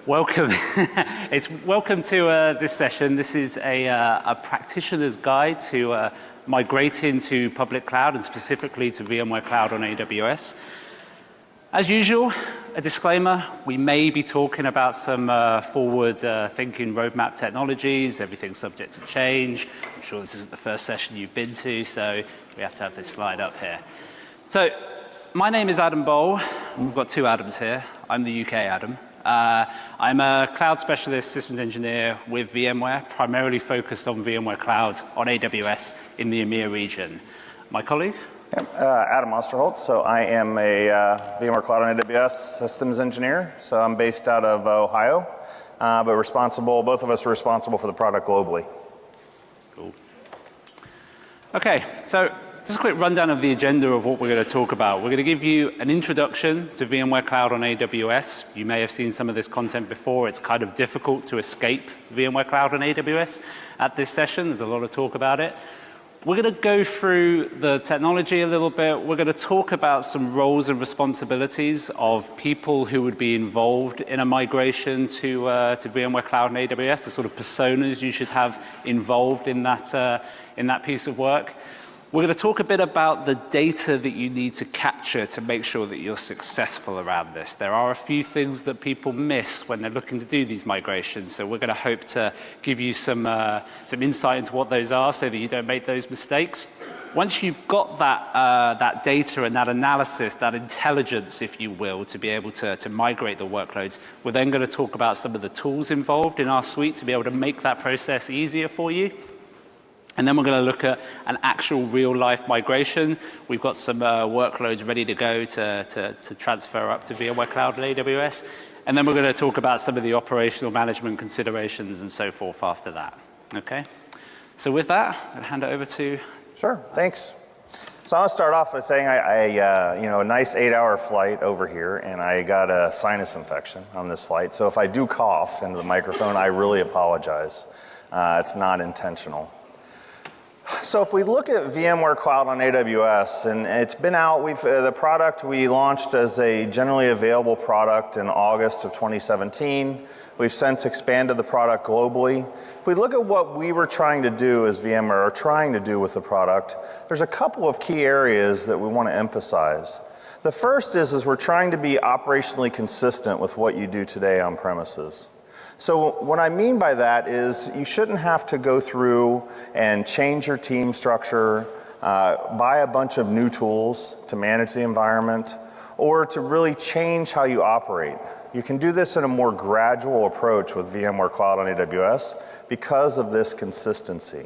welcome. Welcome to this session. This is a practitioner's guide to migrating to public cloud and specifically to VMware Cloud on AWS. As usual, a disclaimer, we may be talking about some forward-thinking roadmap technologies, everything's subject to change. I'm sure this isn't the first session you've been to, so we have to have this slide up here. So, my name is Adam Bowl. We've got two Adams here. I'm the UK Adam. I'm a cloud specialist systems engineer with VMware, primarily focused on VMware Cloud on AWS in the EMEA region. My colleague? Adam Osterholt. So I am a VMware Cloud on AWS systems engineer. So I'm based out of Ohio, but both of us are responsible for the product globally. Cool. Okay, so just a quick rundown of the agenda of what we're going to talk about. We're going to give you an introduction to VMware Cloud on AWS. You may have seen some of this content before. It's kind of difficult to escape VMware Cloud on AWS at this session. There's a lot of talk about it. We're going to go through the technology a little bit. We're going to talk about some roles and responsibilities of people who would be involved in a migration to VMware Cloud and AWS, the sort of personas you should have involved in that piece of work. We're going to talk a bit about the data that you need to capture to make sure that you're successful around this. There are a few things that people miss when they're looking to do these migrations, so we're going to hope to give you some insight into what those are so that you don't make those mistakes. Once you've got that data and that analysis, that intelligence, if you will, to be able to migrate the workloads, we're then going to talk about some of the tools involved in our suite to be able to make that process easier for you. And then we're going to look at an actual real-life migration. We've got some workloads ready to go to transfer up to VMware Cloud and AWS. And then we're going to talk about some of the operational management considerations and so forth after that. Okay? So with that, I'll hand it over to... Sure, thanks. So I'll start off by saying a nice 8-hour flight over here, and I got a sinus infection on this flight. So if I do cough into the microphone, I really apologize. It's not intentional. So if we look at VMware Cloud on AWS, and it's been out, the product we launched as a generally available product in August of 2017. We've since expanded the product globally. If we look at what we were trying to do as VMware, or trying to do with the product, there's a couple of key areas that we want to emphasize. The first is we're trying to be operationally consistent with what you do today on premises. So what I mean by that is you shouldn't have to go through and change your team structure, buy a bunch of new tools to manage the environment, or to really change how you operate. You can do this in a more gradual approach with VMware Cloud on AWS because of this consistency.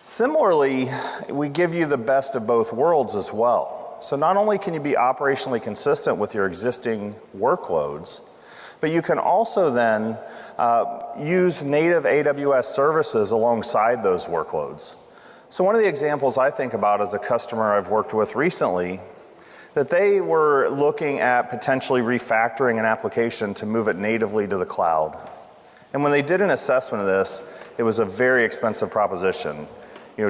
Similarly, we give you the best of both worlds as well. So not only can you be operationally consistent with your existing workloads, but you can also then use native AWS services alongside those workloads. So one of the examples I think about is a customer I've worked with recently, that they were looking at potentially refactoring an application to move it natively to the cloud. And when they did an assessment of this, it was a very expensive proposition.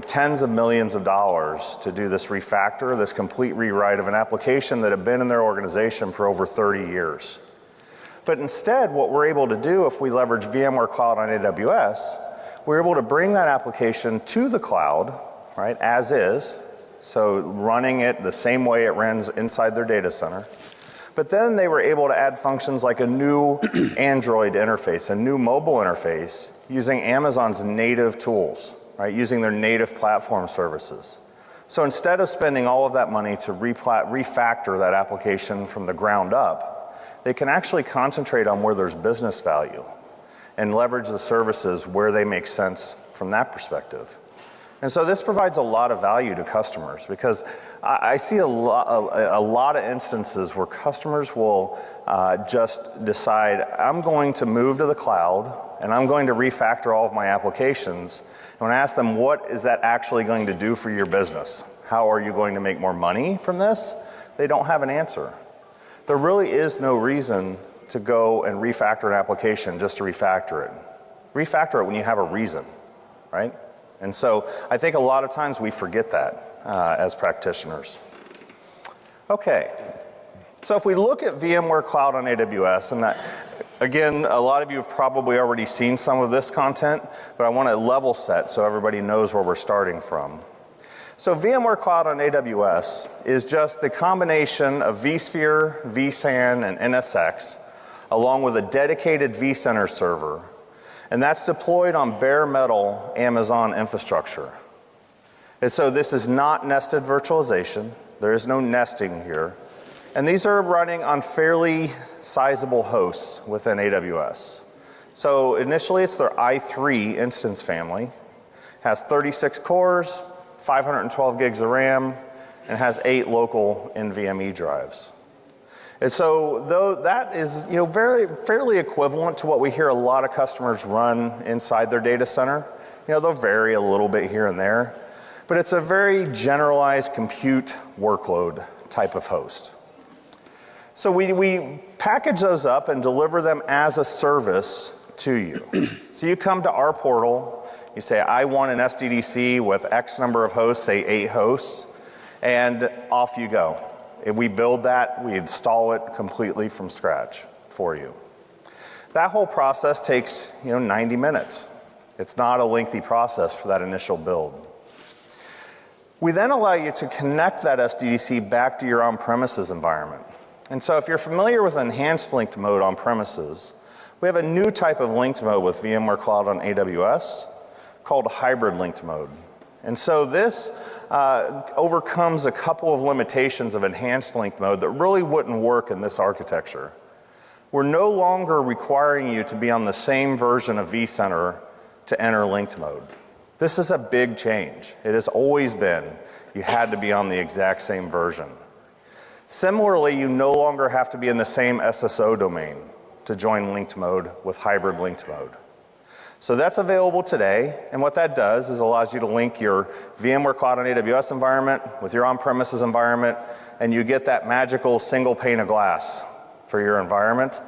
Tens of millions of dollars to do this refactor, this complete rewrite of an application that had been in their organization for over 30 years. But instead, what we're able to do if we leverage VMware Cloud on AWS, we're able to bring that application to the cloud, right, as is, so running it the same way it runs inside their data center. But then they were able to add functions like a new Android interface, a new mobile interface, using Amazon's native tools, right, using their native platform services. So instead of spending all of that money to refactor that application from the ground up, they can actually concentrate on where there's business value and leverage the services where they make sense from that perspective. And so this provides a lot of value to customers because I see a lot of instances where customers will just decide, I'm going to move to the cloud and I'm going to refactor all of my applications. And when I ask them, what is that actually going to do for your business? How are you going to make more money from this? They don't have an answer. There really is no reason to go and refactor an application just to refactor it. Refactor it when you have a reason, right? And so I think a lot of times we forget that as practitioners. Okay, so if we look at VMware Cloud on AWS, and Again, a lot of you have probably already seen some of this content, but I want to level set so everybody knows where we're starting from. So VMware Cloud on AWS is just the combination of vSphere, vSAN, and NSX, along with a dedicated vCenter server. And that's deployed on bare metal Amazon infrastructure. And so this is not nested virtualization. There is no nesting here. And these are running on fairly sizable hosts within AWS. So initially it's their i3 instance family, has 36 cores, 512 gigs of RAM, and has 8 local NVMe drives. And so though that is fairly equivalent to what we hear a lot of customers run inside their data center. They'll vary a little bit here and there, but it's a very generalized compute workload type of host. So we package those up and deliver them as a service to you. So you come to our portal, you say, I want an SDDC with X number of hosts, say 8 hosts, and off you go. If we build that, we install it completely from scratch for you. That whole process takes 90 minutes. It's not a lengthy process for that initial build. We then allow you to connect that SDDC back to your on-premises environment. And so if you're familiar with enhanced linked mode on premises, we have a new type of linked mode with VMware Cloud on AWS called hybrid linked mode. And so this overcomes a couple of limitations of enhanced linked mode that really wouldn't work in this architecture. We're no longer requiring you to be on the same version of vCenter to enter linked mode. This is a big change. It has always been you had to be on the exact same version. Similarly, you no longer have to be in the same SSO domain to join linked mode with hybrid linked mode. So that's available today, and what that does is allows you to link your VMware Cloud on AWS environment with your on-premises environment, and you get that magical single pane of glass for your environment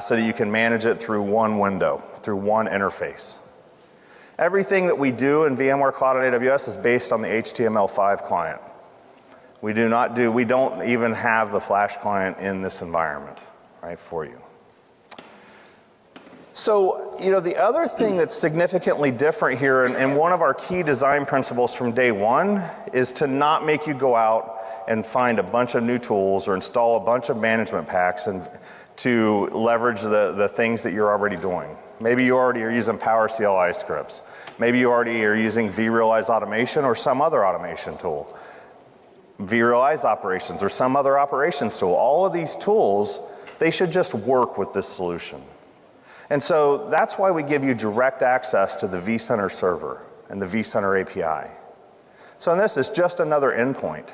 so that you can manage it through one window, through one interface. Everything that we do in VMware Cloud on AWS is based on the HTML5 client. We don't even have the Flash client in this environment, right, for you. So, the other thing that's significantly different here, and one of our key design principles from day one, is to not make you go out and find a bunch of new tools or install a bunch of management packs and to leverage the things that you're already doing. Maybe you already are using Power CLI scripts. Maybe you already are using vRealize automation or some other automation tool. vRealize operations or some other operations tool. All of these tools, they should just work with this solution. And so that's why we give you direct access to the vCenter server and the vCenter API. So in this is just another endpoint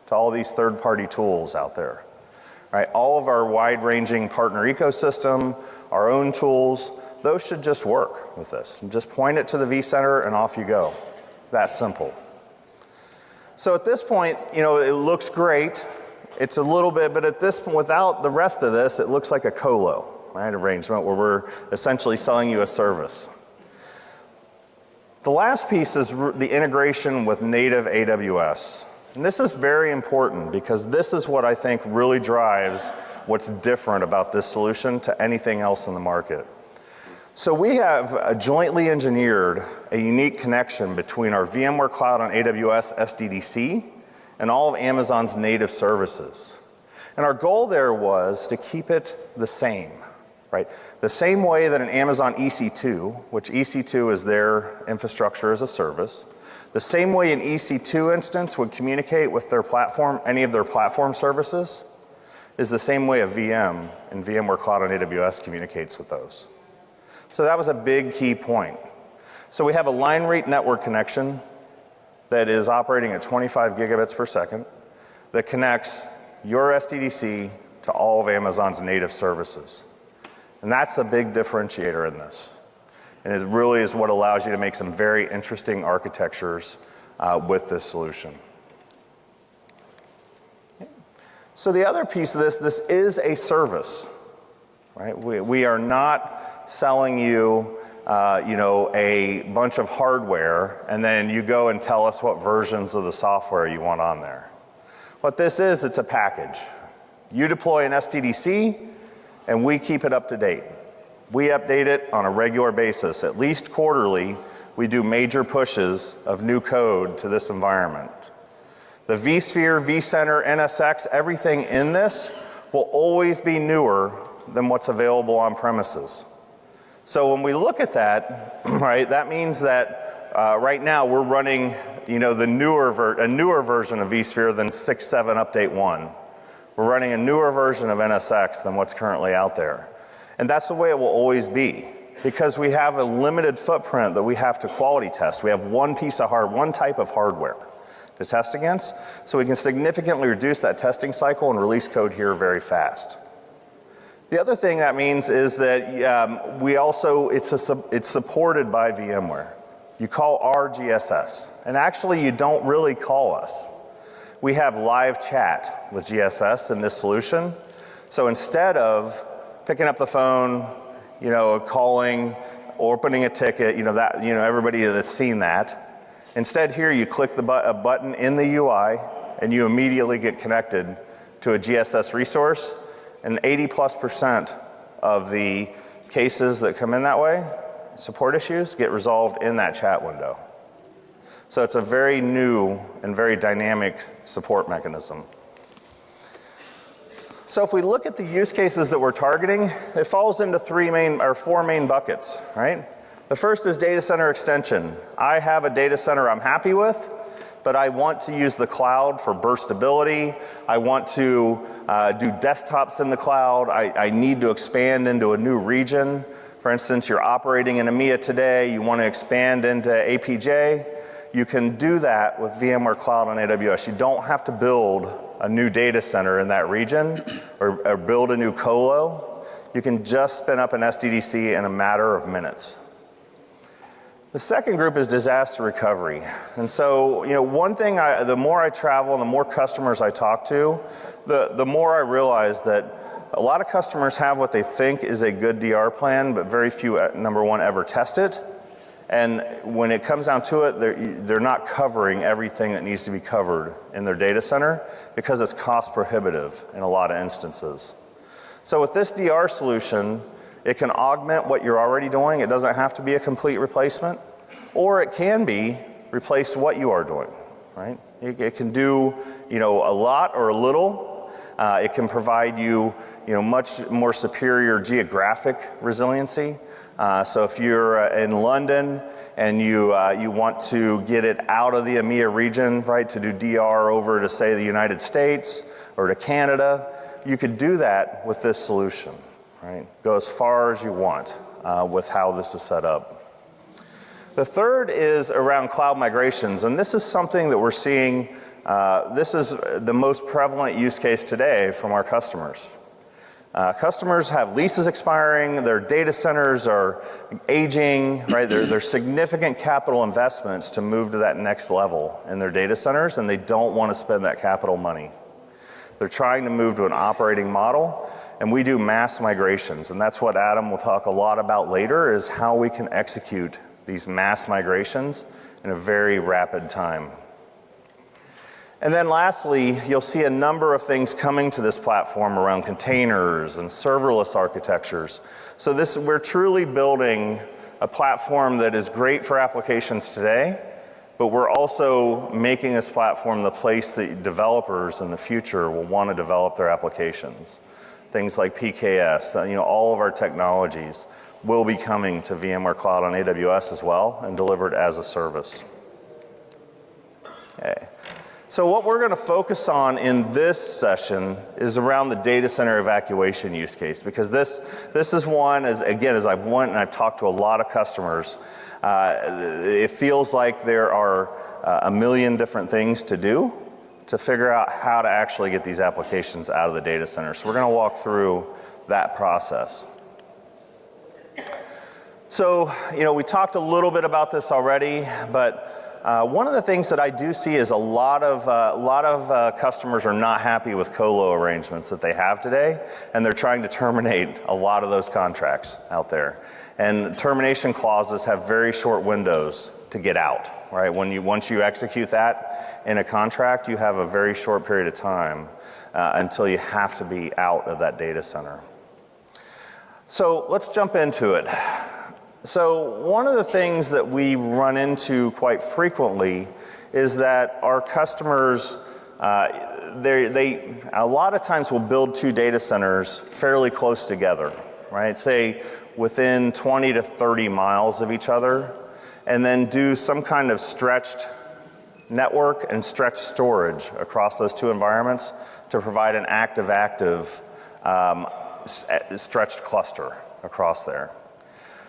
to all these third-party tools out there. Right? All of our wide-ranging partner ecosystem, our own tools, those should just work with this. Just point it to the vCenter and off you go. That simple. So at this point, it looks great. It's a little bit, but at this point, without the rest of this, it looks like a colo, right, arrangement where we're essentially selling you a service. The last piece is the integration with native AWS. And this is very important because this is what I think really drives what's different about this solution to anything else in the market. So we have jointly engineered a unique connection between our VMware Cloud on AWS SDDC and all of Amazon's native services. And our goal there was to keep it the same, right? The same way that an Amazon EC2, which EC2 is their infrastructure as a service, the same way an EC2 instance would communicate with their platform, any of their platform services, is the same way a VM and VMware Cloud on AWS communicates with those. So that was a big key point. So we have a line rate network connection that is operating at 25 gigabits per second that connects your SDDC to all of Amazon's native services. And that's a big differentiator in this. And it really is what allows you to make some very interesting architectures with this solution. So the other piece of this is a service, right? We are not selling you, a bunch of hardware, and then you go and tell us what versions of the software you want on there. What this is, it's a package. You deploy an SDDC, and we keep it up to date. We update it on a regular basis. At least quarterly, we do major pushes of new code to this environment. The vSphere, vCenter, NSX, everything in this will always be newer than what's available on premises. So when we look at that, right, that means that right now we're running, you know, a newer version of vSphere than 6.7 update 1. We're running a newer version of NSX than what's currently out there. And that's the way it will always be, because we have a limited footprint that we have to quality test. We have one type of hardware to test against, so we can significantly reduce that testing cycle and release code here very fast. The other thing that means is that it's supported by VMware. You call our GSS, and actually you don't really call us. We have live chat with GSS in this solution, so instead of picking up the phone, you know, calling, opening a ticket, everybody that's seen that. Instead here you click a button in the UI and you immediately get connected to a GSS resource, and 80+% of the cases that come in that way, support issues, get resolved in that chat window. So it's a very new and very dynamic support mechanism. So if we look at the use cases that we're targeting, it falls into four main buckets, right? The first is data center extension. I have a data center I'm happy with, but I want to use the cloud for burstability. I want to do desktops in the cloud. I need to expand into a new region. For instance, you're operating in EMEA today, you want to expand into APJ. You can do that with VMware Cloud on AWS. You don't have to build a new data center in that region or build a new colo. You can just spin up an SDDC in a matter of minutes. The second group is disaster recovery. And so, one thing, the more I travel and the more customers I talk to, the more I realize that a lot of customers have what they think is a good DR plan, but very few, number one, ever test it. And when it comes down to it, they're not covering everything that needs to be covered in their data center because it's cost prohibitive in a lot of instances. So with this DR solution, it can augment what you're already doing. It doesn't have to be a complete replacement, or it can be replace what you are doing, right? It can do, a lot or a little. It can provide you, much more superior geographic resiliency. So if you're in London and you want to get it out of the EMEA region, right, to do DR over to, say, the United States or to Canada, you could do that with this solution, right? Go as far as you want with how this is set up. The third is around cloud migrations, and this is something that we're seeing. This is the most prevalent use case today from our customers. Customers have leases expiring, their data centers are aging, right? There's significant capital investments to move to that next level in their data centers, and they don't want to spend that capital money. They're trying to move to an operating model, and we do mass migrations, and that's what Adam will talk a lot about later, is how we can execute these mass migrations in a very rapid time. And then lastly, you'll see a number of things coming to this platform around containers and serverless architectures. So we're truly building a platform that is great for applications today, but we're also making this platform the place that developers in the future will want to develop their applications. Things like PKS, all of our technologies will be coming to VMware Cloud on AWS as well and delivered as a service. Okay. So what we're going to focus on in this session is around the data center evacuation use case, because this is one, as I've went and I've talked to a lot of customers, it feels like there are a million different things to do to figure out how to actually get these applications out of the data center. So we're going to walk through that process. So, we talked a little bit about this already, but one of the things that I do see is a lot of customers are not happy with colo arrangements that they have today, and they're trying to terminate a lot of those contracts out there. And termination clauses have very short windows to get out, right? Once you execute that in a contract, you have a very short period of time until you have to be out of that data center. So let's jump into it. So one of the things that we run into quite frequently is that our customers, they a lot of times will build two data centers fairly close together, right? Say within 20 to 30 miles of each other, and then do some kind of stretched network and stretched storage across those two environments to provide an active-active stretched cluster across there.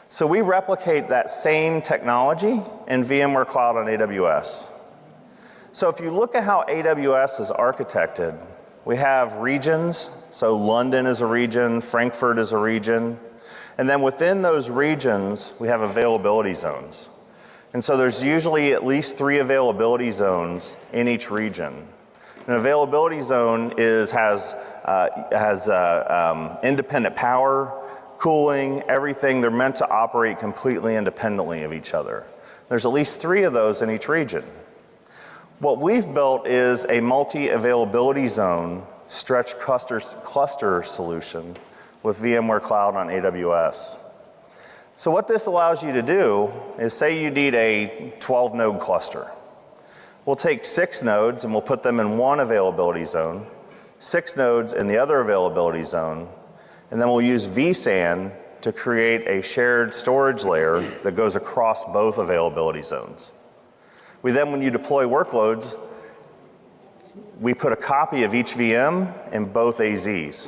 So we replicate that same technology in VMware Cloud on AWS. So if you look at how AWS is architected, we have regions. So London is a region, Frankfurt is a region, and then within those regions, we have availability zones. And so there's usually at least 3 availability zones in each region. An availability zone has independent power, cooling, everything. They're meant to operate completely independently of each other. There's at least 3 of those in each region. What we've built is a multi-availability zone stretched cluster solution with VMware Cloud on AWS. So what this allows you to do is, say you need a 12-node cluster. We'll take 6 nodes and we'll put them in one availability zone, 6 nodes in the other availability zone, and then we'll use vSAN to create a shared storage layer that goes across both availability zones. We then, when you deploy workloads, we put a copy of each VM in both AZs,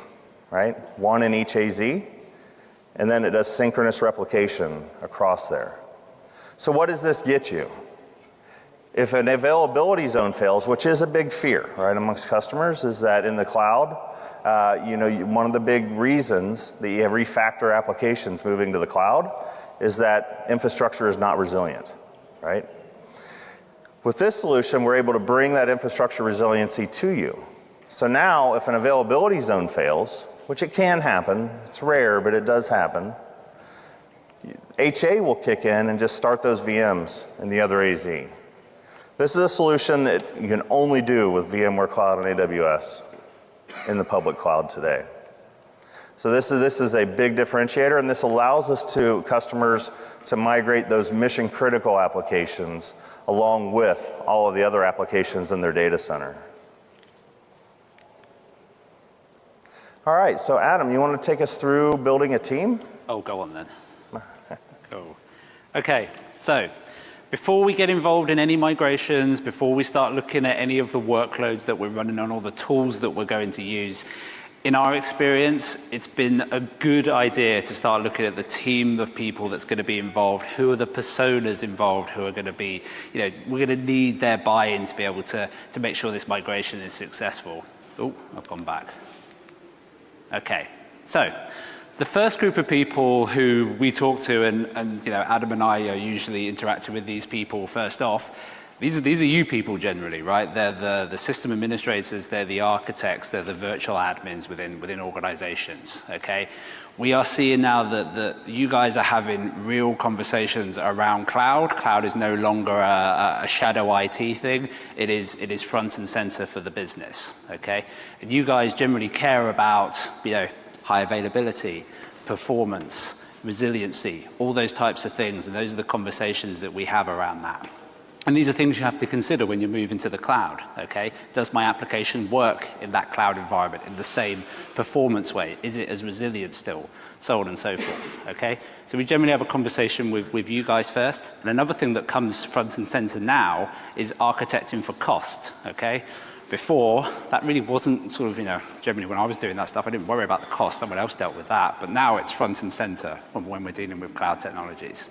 right? One in each AZ, and then it does synchronous replication across there. So what does this get you? If an availability zone fails, which is a big fear, right, amongst customers, is that in the cloud, one of the big reasons that you refactor applications moving to the cloud is that infrastructure is not resilient, right? With this solution, we're able to bring that infrastructure resiliency to you. So now, if an availability zone fails, which it can happen, it's rare, but it does happen, HA will kick in and just start those VMs in the other AZ. This is a solution that you can only do with VMware Cloud on AWS in the public cloud today. So this is a big differentiator, and this allows us to customers to migrate those mission critical applications along with all of the other applications in their data center. All right, so Adam, you want to take us through building a team? Oh, go on then. Cool. Okay, so before we get involved in any migrations, before we start looking at any of the workloads that we're running on or the tools that we're going to use, in our experience, it's been a good idea to start looking at the team of people that's going to be involved. Who are the personas involved who are going to be, we're going to need their buy-in to be able to make sure this migration is successful. Oh, I've gone back. Okay, so the first group of people who we talk to, and Adam and I are usually interacting with these people first off. These are you people generally, right? They're the system administrators, they're the architects, they're the virtual admins within organizations, okay? We are seeing now that you guys are having real conversations around cloud. Cloud is no longer a shadow IT thing. It is front and center for the business, okay? And you guys generally care about, high availability, performance, resiliency, all those types of things, and those are the conversations that we have around that. And these are things you have to consider when you move into the cloud, okay? Does my application work in that cloud environment in the same performance way? Is it as resilient still? So on and so forth, okay? So we generally have a conversation with you guys first. And another thing that comes front and center now is architecting for cost, okay? Before, that really wasn't sort of, generally when I was doing that stuff, I didn't worry about the cost. Someone else dealt with that. But now it's front and center when we're dealing with cloud technologies.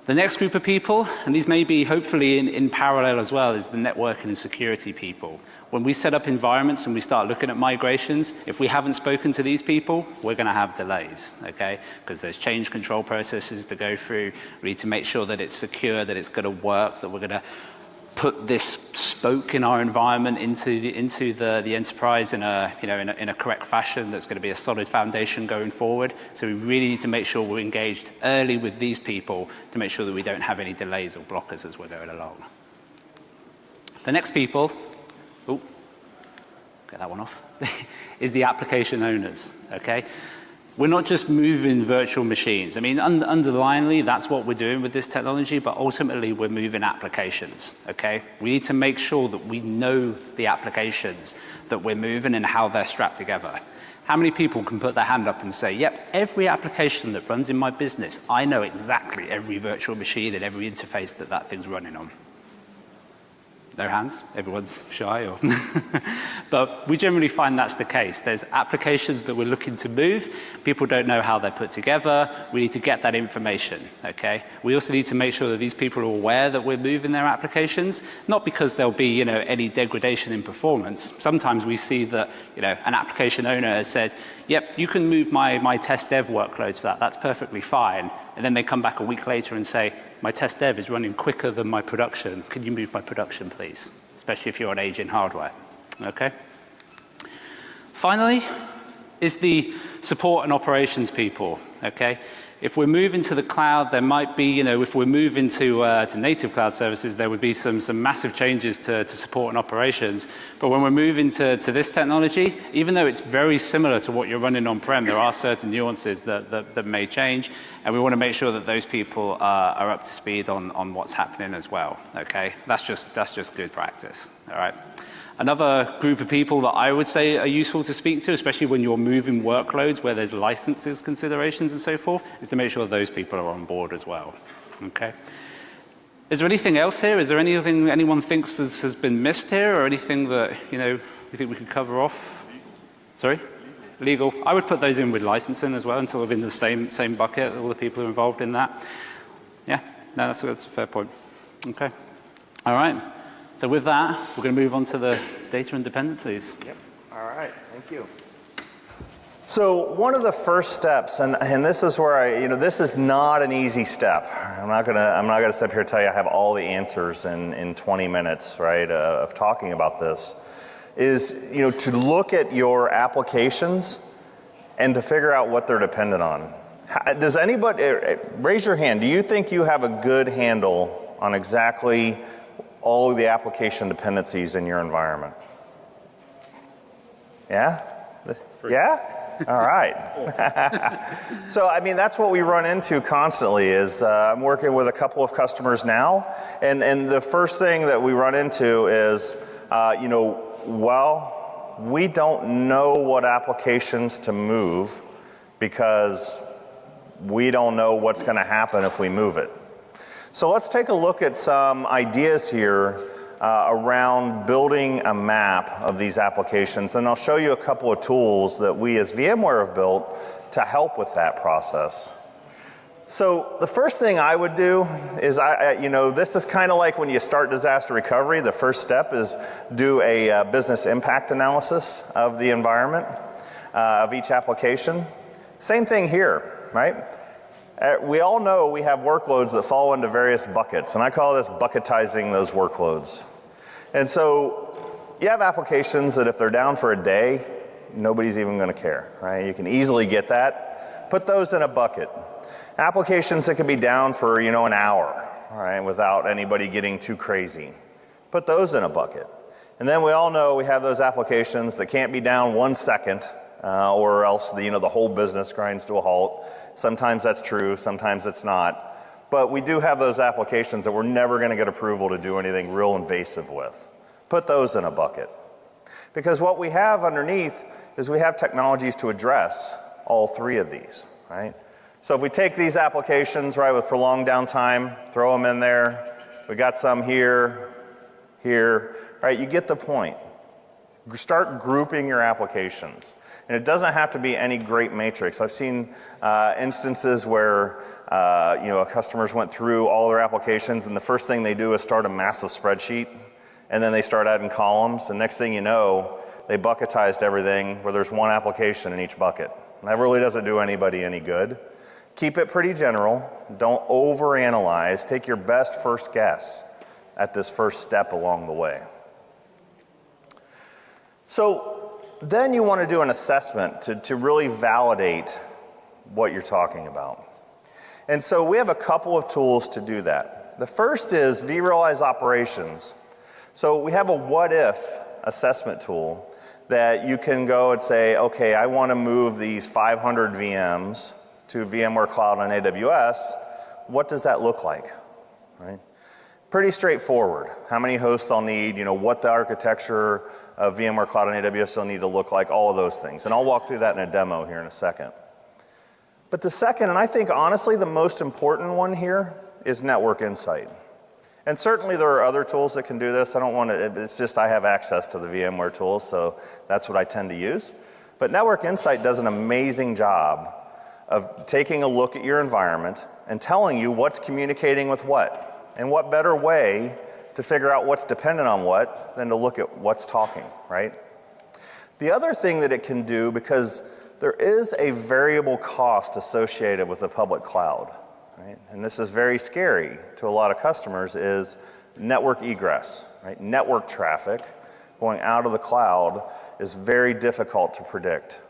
The next group of people, and these may be hopefully in parallel as well, is the networking and security people. When we set up environments and we start looking at migrations, if we haven't spoken to these people, we're going to have delays, okay? Because there's change control processes to go through. We need to make sure that it's secure, that it's going to work, that we're going to put this spoke in our environment into the enterprise in a correct fashion that's going to be a solid foundation going forward. So we really need to make sure we're engaged early with these people to make sure that we don't have any delays or blockers as we're going along. The next people, get that one off, is the application owners, okay? we're not just moving virtual machines. I mean, underlyingly, that's what we're doing with this technology, but ultimately we're moving applications, okay? We need to make sure that we know the applications that we're moving and how they're strapped together. How many people can put their hand up and say, yep, every application that runs in my business, I know exactly every virtual machine and every interface that that thing's running on? No hands? Everyone's shy? Or but we generally find that's the case. There's applications that we're looking to move. People don't know how they're put together. We need to get that information, okay? We also need to make sure that these people are aware that we're moving their applications, not because there'll be, any degradation in performance. Sometimes we see that, an application owner has said, yep, you can move my test dev workloads for that. That's perfectly fine. And then they come back a week later and say, my test dev is running quicker than my production. Can you move my production, please? Especially if you're on aging hardware, okay? Finally is the support and operations people, okay? If we're moving to the cloud, there might be, if we're moving to native cloud services, there would be some massive changes to support and operations. But when we're moving to this technology, even though it's very similar to what you're running on-prem, there are certain nuances that may change, and we want to make sure that those people are up to speed on what's happening as well, okay? That's just good practice, all right? Another group of people that I would say are useful to speak to, especially when you're moving workloads where there's licenses considerations and so forth, is to make sure those people are on board as well, okay? Is there anything else here? Is there anything anyone thinks has been missed here, or anything that, you think we could cover off? Sorry? Legal. I would put those in with licensing as well, and sort of in the same bucket, all the people who are involved in that. Yeah, no, that's a fair point. Okay. All right. So with that, we're going to move on to the data and dependencies. Yep. All right. Thank you. So one of the first steps, and this is where this is not an easy step. I'm not gonna sit here and tell you I have all the answers in 20 minutes, right, of talking about this. Is to look at your applications and to figure out what they're dependent on. Does anybody raise your hand? Do you think you have a good handle on exactly all of the application dependencies in your environment? Yeah? Yeah? All right. So, that's what we run into constantly is I'm working with a couple of customers now, and the first thing that we run into is, we don't know what applications to move because we don't know what's going to happen if we move it. So let's take a look at some ideas here around building a map of these applications, and I'll show you a couple of tools that we as VMware have built to help with that process. So the first thing I would do is, this is kind of like when you start disaster recovery. The first step is do a business impact analysis of the environment of each application. Same thing here, right? We all know we have workloads that fall into various buckets, and I call this bucketizing those workloads. And so you have applications that if they're down for a day, nobody's even going to care, right? You can easily get that. Put those in a bucket. Applications that can be down for, an hour, all right, without anybody getting too crazy. Put those in a bucket. And then we all know we have those applications that can't be down 1 second, or else the whole business grinds to a halt. Sometimes that's true, sometimes it's not. But we do have those applications that we're never going to get approval to do anything real invasive with. Put those in a bucket. Because what we have underneath is we have technologies to address all three of these, right? So if we take these applications, right, with prolonged downtime, throw them in there. We got some here, right? You get the point. Start grouping your applications. And it doesn't have to be any great matrix. I've seen instances where customers went through all their applications, and the first thing they do is start a massive spreadsheet, and then they start adding columns, and next thing you know, they bucketized everything where there's one application in each bucket. And that really doesn't do anybody any good. Keep it pretty general. Don't overanalyze. Take your best first guess at this first step along the way. So then you want to do an assessment to really validate what you're talking about. And so we have a couple of tools to do that. The first is vRealize Operations. So we have a what-if assessment tool that you can go and say, okay, I want to move these 500 VMs to VMware Cloud on AWS. What does that look like, right? Pretty straightforward. How many hosts I'll need, what the architecture of VMware Cloud on AWS will need to look like, all of those things. And I'll walk through that in a demo here in a second. But the second, and I think honestly the most important one here, is Network Insight. And certainly there are other tools that can do this. I don't want to, it's just I have access to the VMware tools, so that's what I tend to use. But Network Insight does an amazing job of taking a look at your environment and telling you what's communicating with what. And what better way to figure out what's dependent on what than to look at what's talking, right? The other thing that it can do, because there is a variable cost associated with the public cloud, right? And this is very scary to a lot of customers, is network egress, right? Network traffic going out of the cloud is very difficult to predict.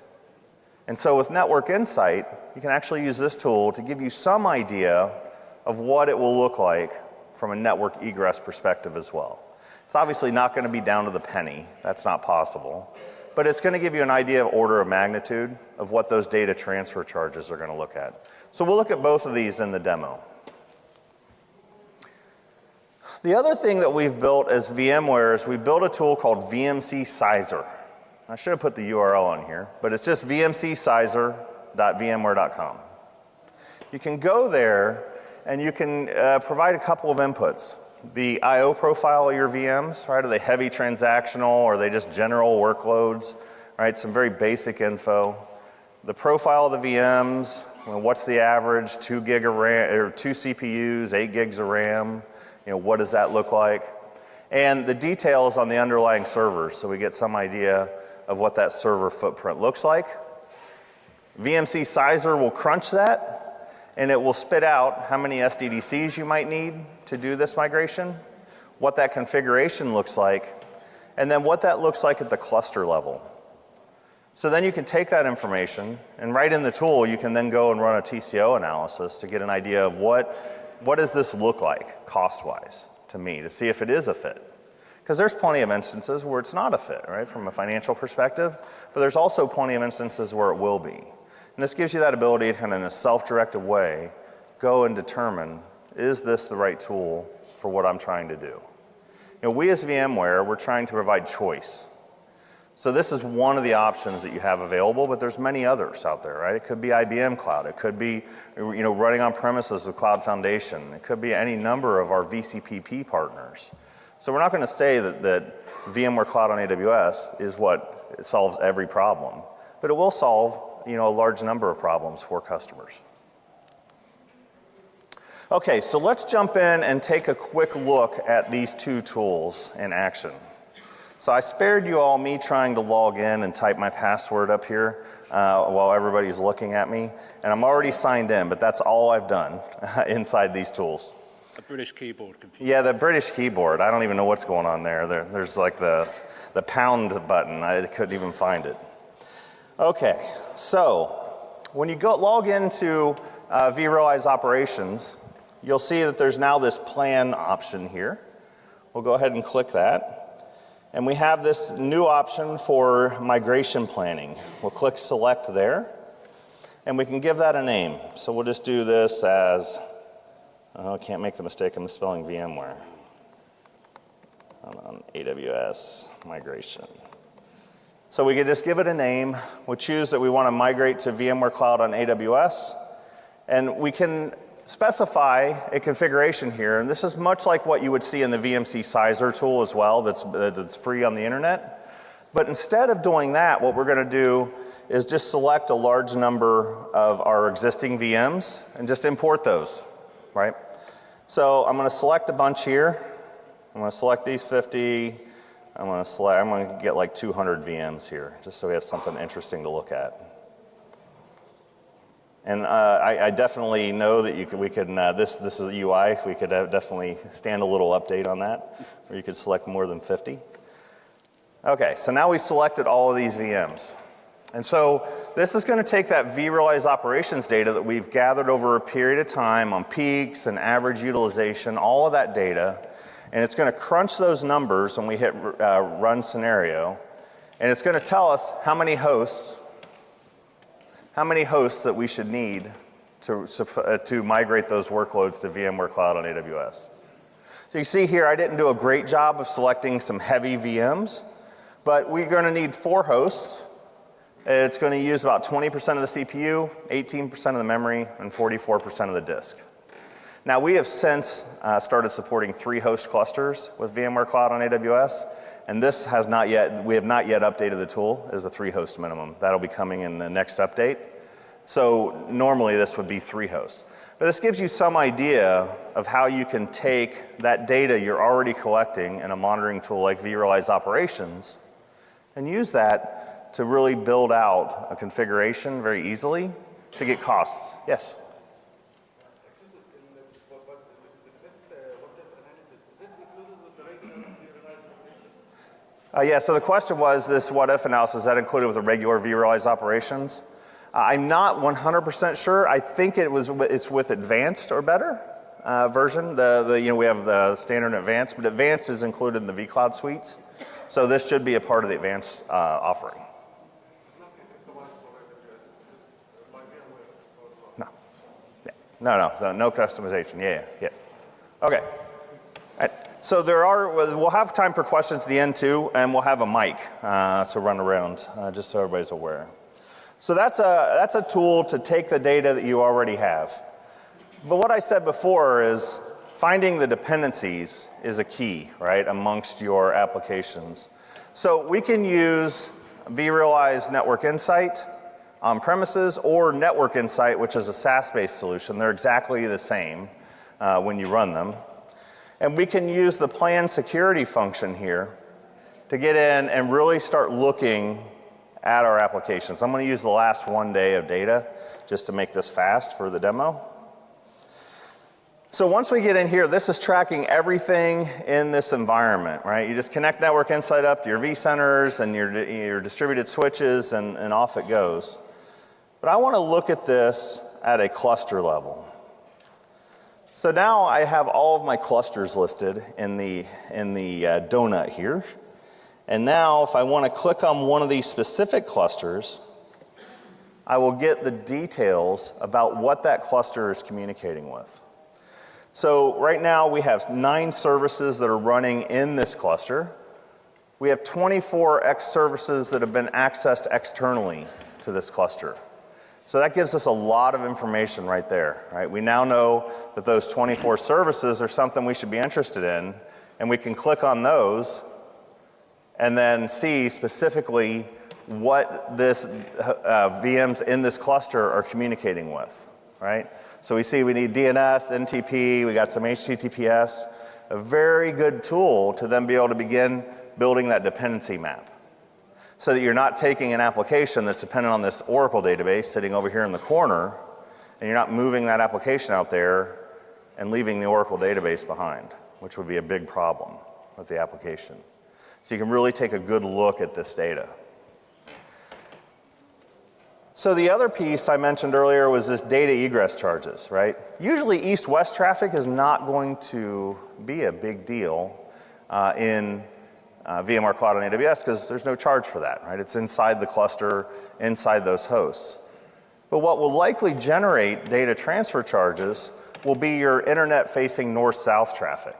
And so with Network Insight, you can actually use this tool to give you some idea of what it will look like from a network egress perspective as well. It's obviously not going to be down to the penny. That's not possible. But it's going to give you an idea of order of magnitude of what those data transfer charges are going to look at. So we'll look at both of these in the demo. The other thing that we've built as VMware is we built a tool called VMC Sizer. I should have put the URL on here, but it's just vmcsizer.vmware.com. You can go there and you can provide a couple of inputs. The I/O profile of your VMs, right? Are they heavy transactional, or are they just general workloads, right? Some very basic info. The profile of the VMs, what's the average, 2 gig of RAM, or 2 CPUs, 8 gigs of RAM, what does that look like? And the details on the underlying servers, so we get some idea of what that server footprint looks like. VMC Sizer will crunch that, and it will spit out how many SDDCs you might need to do this migration, what that configuration looks like, and then what that looks like at the cluster level. So then you can take that information, and right in the tool, you can then go and run a TCO analysis to get an idea of what does this look like cost-wise to me, to see if it is a fit. Because there's plenty of instances where it's not a fit, right, from a financial perspective, but there's also plenty of instances where it will be. And this gives you that ability to kind of in a self-directed way, go and determine, is this the right tool for what I'm trying to do? We as VMware, we're trying to provide choice. So this is one of the options that you have available, but there's many others out there, right? It could be IBM Cloud. It could be, running on premises with Cloud Foundation. It could be any number of our VCPP partners. So we're not going to say that VMware Cloud on AWS is what solves every problem, but it will solve a large number of problems for customers. Okay, so let's jump in and take a quick look at these two tools in action. So I spared you all me trying to log in and type my password up here while everybody's looking at me, and I'm already signed in, but that's all I've done inside these tools. The British keyboard computer. Yeah, the British keyboard. I don't even know what's going on there. There's like the pound button. I couldn't even find it. Okay, so when you log into vRealize Operations, you'll see that there's now this plan option here. We'll go ahead and click that. And we have this new option for migration planning. We'll click Select there, and we can give that a name. So we'll just do this as, I can't make the mistake of misspelling VMware. On AWS migration. So we could just give it a name. We'll choose that we want to migrate to VMware Cloud on AWS. And we can specify a configuration here. And this is much like what you would see in the VMC Sizer tool as well, that's free on the internet. But instead of doing that, what we're going to do is just select a large number of our existing VMs and just import those, right? So I'm going to select a bunch here. I'm going to select these 50. I'm going to get like 200 VMs here, just so we have something interesting to look at. And I definitely know that this is a UI. We could definitely stand a little update on that, or you could select more than 50. Okay, so now we selected all of these VMs. And so this is going to take that vRealize operations data that we've gathered over a period of time on peaks and average utilization, all of that data, and it's going to crunch those numbers when we hit run scenario, And it's going to tell us how many hosts that we should need to migrate those workloads to VMware Cloud on AWS. So you see here, I didn't do a great job of selecting some heavy VMs, but we're going to need 4 hosts. It's going to use about 20% of the CPU, 18% of the memory, and 44% of the disk. Now, we have since started supporting 3 host clusters with VMware Cloud on AWS, and this has not yet, we have not yet updated the tool as a 3 host minimum. That'll be coming in the next update. So normally this would be 3 hosts. But this gives you some idea of how you can take that data you're already collecting in a monitoring tool like vRealize Operations and use that to really build out a configuration very easily to get costs. Yes? Yeah, so the question was this what-if analysis, is that included with the regular vRealize Operations? I'm not 100% sure. I think it's with advanced or better version. We have the standard and advanced, but advanced is included in the vCloud suites. So this should be a part of the advanced offering. No. Yeah. No, so no customization. Yeah. Okay. All right. So we'll have time for questions at the end too, and we'll have a mic to run around, just so everybody's aware. So that's a tool to take the data that you already have. But what I said before is finding the dependencies is a key, right, amongst your applications. So we can use vRealize Network Insight on premises or Network Insight, which is a SaaS-based solution. They're exactly the same when you run them. And we can use the plan security function here to get in and really start looking at our applications. I'm going to use the last 1 day of data just to make this fast for the demo. So once we get in here, this is tracking everything in this environment, right? You just connect Network Insight up to your vCenters and your distributed switches, and off it goes. But I want to look at this at a cluster level. So now I have all of my clusters listed in the donut here. And now if I want to click on one of these specific clusters, I will get the details about what that cluster is communicating with. So right now we have 9 services that are running in this cluster. We have 24 X services that have been accessed externally to this cluster. So that gives us a lot of information right there, right? We now know that those 24 services are something we should be interested in, and we can click on those and then see specifically what this VMs in this cluster are communicating with, right? So we see we need DNS, NTP, we got some HTTPS, a very good tool to then be able to begin building that dependency map. So that you're not taking an application that's dependent on this Oracle database sitting over here in the corner, and you're not moving that application out there and leaving the Oracle database behind, which would be a big problem with the application. So you can really take a good look at this data. So the other piece I mentioned earlier was this data egress charges, right? Usually east-west traffic is not going to be a big deal in VMware Cloud on AWS because there's no charge for that, right? It's inside the cluster, inside those hosts. But what will likely generate data transfer charges will be your internet-facing north-south traffic.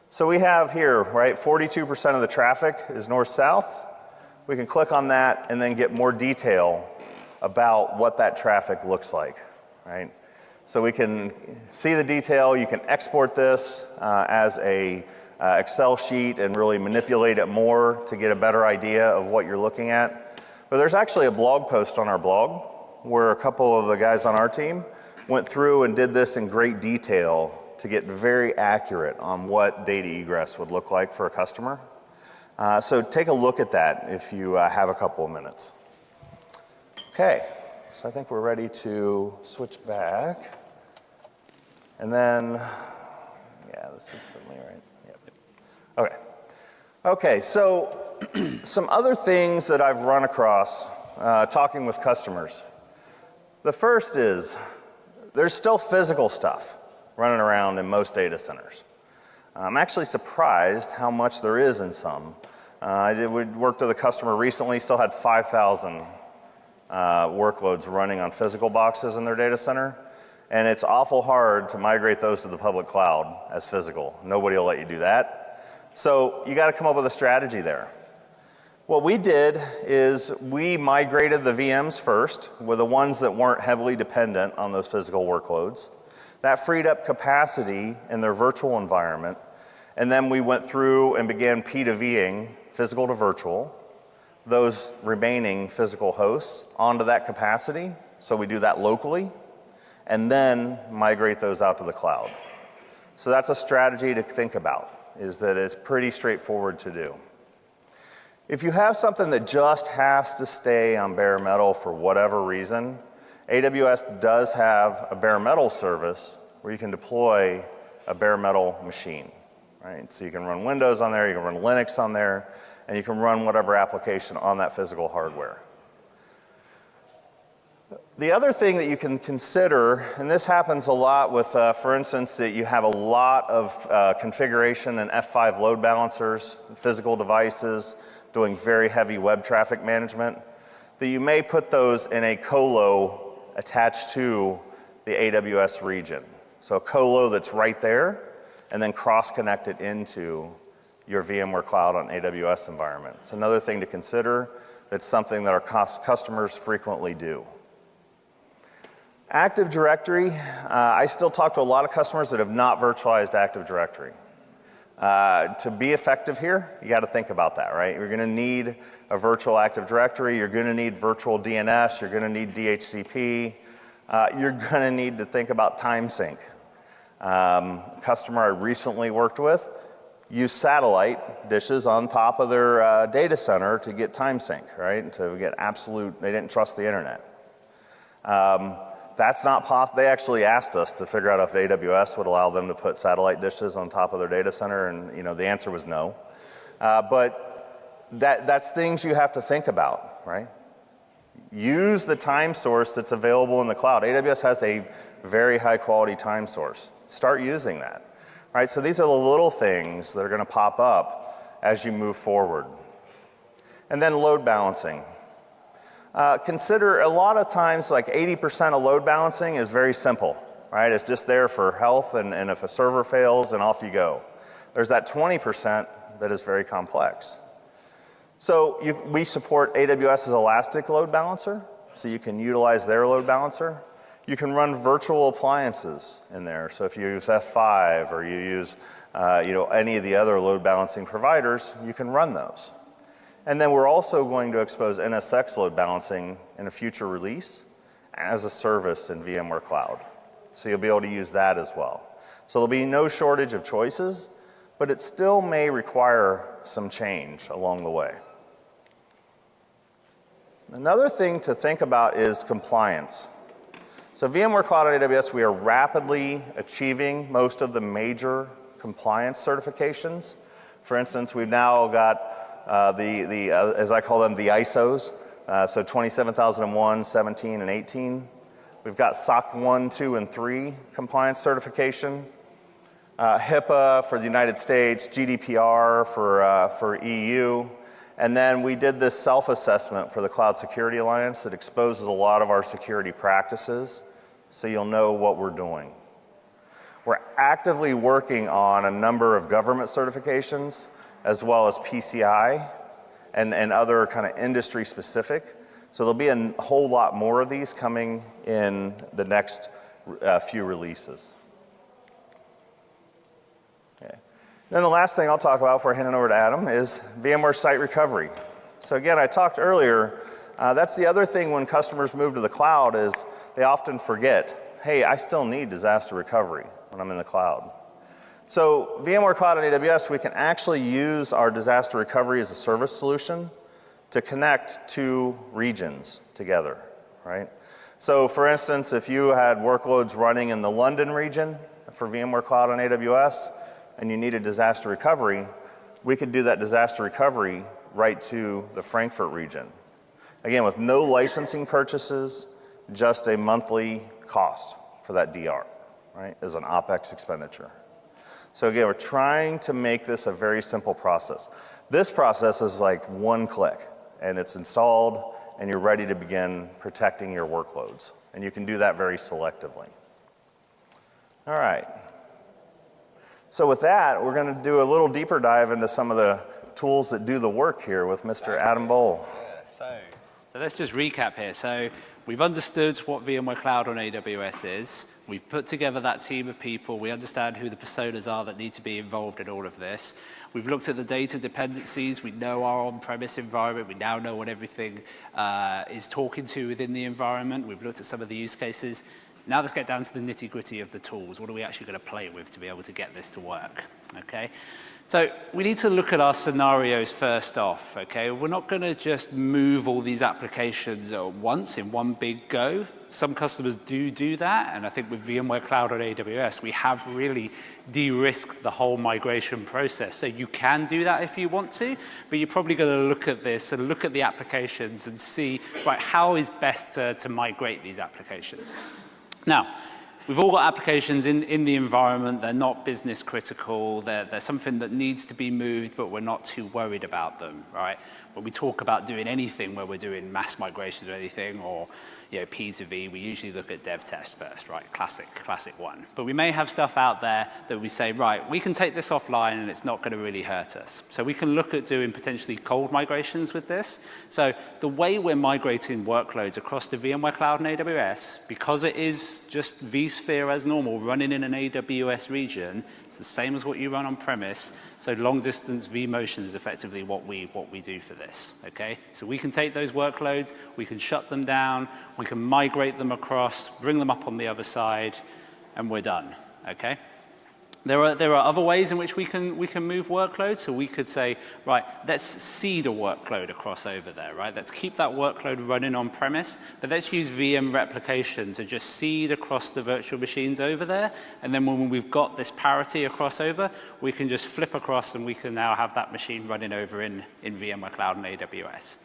So we have here, right, 42% of the traffic is north-south. We can click on that and then get more detail about what that traffic looks like, right? So we can see the detail. You can export this as a Excel sheet and really manipulate it more to get a better idea of what you're looking at. But there's actually a blog post on our blog where a couple of the guys on our team went through and did this in great detail to get very accurate on what data egress would look like for a customer. So take a look at that if you have a couple of minutes. Okay, so I think we're ready to switch back. And then, yeah, this is certainly right. Yep. Okay, so some other things that I've run across talking with customers. The first is there's still physical stuff running around in most data centers. I'm actually surprised how much there is in some. We worked with a customer recently, still had 5,000 workloads running on physical boxes in their data center. And it's awful hard to migrate those to the public cloud as physical. Nobody will let you do that. So you got to come up with a strategy there. What we did is we migrated the VMs first with the ones that weren't heavily dependent on those physical workloads. That freed up capacity in their virtual environment. And then we went through and began P2Ving, physical to virtual, those remaining physical hosts onto that capacity. So we do that locally, and then migrate those out to the cloud. So that's a strategy to think about, is that it's pretty straightforward to do. If you have something that just has to stay on bare metal for whatever reason, AWS does have a bare metal service where you can deploy a bare metal machine, right? So you can run Windows on there, you can run Linux on there, and you can run whatever application on that physical hardware. The other thing that you can consider, and this happens a lot with, for instance, that you have a lot of configuration and F5 load balancers, physical devices, doing very heavy web traffic management, that you may put those in a colo attached to the AWS region. So a colo that's right there, and then cross-connect it into your VMware Cloud on AWS environment. It's another thing to consider. It's something that our customers frequently do. Active Directory, I still talk to a lot of customers that have not virtualized Active Directory. To be effective here, you got to think about that, right? You're going to need a virtual Active Directory. You're going to need virtual DNS. You're going to need DHCP. You're going to need to think about time sync. A customer I recently worked with used satellite dishes on top of their data center to get time sync, right? To get absolute, they didn't trust the internet. That's not possible. They actually asked us to figure out if AWS would allow them to put satellite dishes on top of their data center, and the answer was no. But that's things you have to think about, right? Use the time source that's available in the cloud. AWS has a very high quality time source. Start using that, right? So these are the little things that are going to pop up as you move forward. And then load balancing. Consider a lot of times like 80% of load balancing is very simple, right? It's just there for health and if a server fails, and off you go. There's that 20% that is very complex. So we support AWS's Elastic Load Balancer, so you can utilize their load balancer. You can run virtual appliances in there. So if you use F5 or you use any of the other load balancing providers, you can run those. And then we're also going to expose NSX load balancing in a future release as a service in VMware Cloud. So you'll be able to use that as well. So there'll be no shortage of choices, but it still may require some change along the way. Another thing to think about is compliance. So VMware Cloud on AWS, we are rapidly achieving most of the major compliance certifications. For instance, we've now got as I call them, the ISOs, so 27001, 17, and 18. We've got SOC 1, 2, and 3 compliance certification, HIPAA for the United States, GDPR for EU, and then we did this self-assessment for the Cloud Security Alliance that exposes a lot of our security practices, so you'll know what we're doing. We're actively working on a number of government certifications, as well as PCI and other kind of industry specific. So there'll be a whole lot more of these coming in the next few releases. Okay. Then the last thing I'll talk about before handing over to Adam is VMware Site Recovery. So again, I talked earlier, that's the other thing when customers move to the cloud is they often forget, hey, I still need disaster recovery when I'm in the cloud. So VMware Cloud on AWS, we can actually use our disaster recovery as a service solution to connect two regions together, right? So for instance, if you had workloads running in the London region for VMware Cloud on AWS and you needed disaster recovery, we could do that disaster recovery right to the Frankfurt region. Again, with no licensing purchases, just a monthly cost for that DR, right, as an OpEx expenditure. So again, we're trying to make this a very simple process. This process is like one click, and it's installed, and you're ready to begin protecting your workloads. And you can do that very selectively. All right. So with that, we're going to do a little deeper dive into some of the tools that do the work here with Mr. Adam Bohl. Yeah, so let's just recap here. So we've understood what VMware Cloud on AWS is. We've put together that team of people. We understand who the personas are that need to be involved in all of this. We've looked at the data dependencies. We know our on-premise environment. We now know what everything is talking to within the environment. We've looked at some of the use cases. Now let's get down to the nitty-gritty of the tools. What are we actually going to play with to be able to get this to work? Okay. So we need to look at our scenarios first off, okay? We're not going to just move all these applications at once in one big go. Some customers do that, and I think with VMware Cloud on AWS, we have really de-risked the whole migration process. So you can do that if you want to, but you're probably going to look at this and look at the applications and see, right, how is best to migrate these applications? Now, we've all got applications in the environment. They're not business critical. They're something that needs to be moved, but we're not too worried about them, right? When we talk about doing anything where we're doing mass migrations or anything, or P to V, we usually look at dev test first, right? Classic one. But we may have stuff out there that we say, right, we can take this offline and it's not going to really hurt us. So we can look at doing potentially cold migrations with this. So the way we're migrating workloads across to VMware Cloud and AWS, because it is just vSphere as normal running in an AWS region, it's the same as what you run on premise. So long distance vMotion is effectively what we do for this, okay? So we can take those workloads, we can shut them down, we can migrate them across, bring them up on the other side, and we're done, okay? There are other ways in which we can move workloads. So we could say, right, let's seed a workload across over there, right? Let's keep that workload running on premise, but let's use VM replication to just seed across the virtual machines over there. And then when we've got this parity across over, we can just flip across and we can now have that machine running over in VMware Cloud and AWS.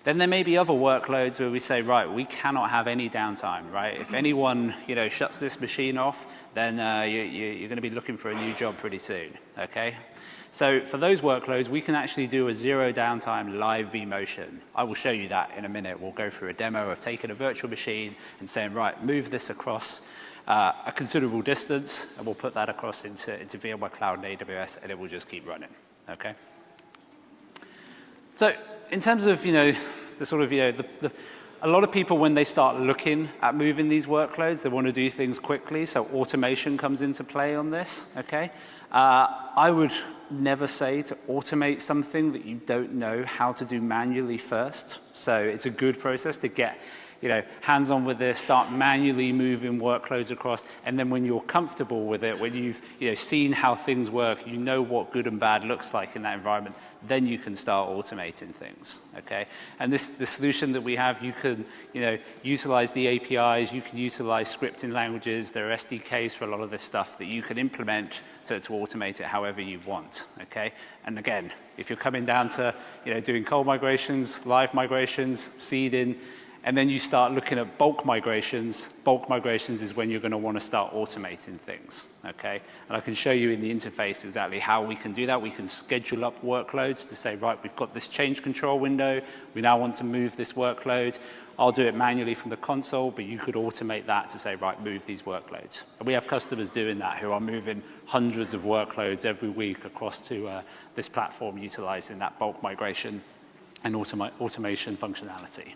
Then there may be other workloads where we say, right, we cannot have any downtime, right? If anyone, shuts this machine off, then you're going to be looking for a new job pretty soon, okay? So for those workloads, we can actually do a zero downtime live vMotion. I will show you that in a minute. We'll go through a demo of taking a virtual machine and saying, right, move this across a considerable distance, and we'll put that across into VMware Cloud and AWS, and it will just keep running, okay? So in terms of, the sort of, a lot of people, when they start looking at moving these workloads, they want to do things quickly, so automation comes into play on this, okay? I would never say to automate something that you don't know how to do manually first. So it's a good process to get hands-on with this, start manually moving workloads across, and then when you're comfortable with it, when you've seen how things work, you know what good and bad looks like in that environment, then you can start automating things, okay? And the solution that we have, you can utilize the APIs, you can utilize scripting languages, there are SDKs for a lot of this stuff that you can implement to automate it however you want, okay? And again, if you're coming down to doing cold migrations, live migrations, seeding, and then you start looking at bulk migrations is when you're going to want to start automating things, okay? And I can show you in the interface exactly how we can do that. We can schedule up workloads to say, right, we've got this change control window. We now want to move this workload. I'll do it manually from the console, but you could automate that to say, right, move these workloads. And we have customers doing that who are moving hundreds of workloads every week across to this platform utilizing that bulk migration and automation functionality.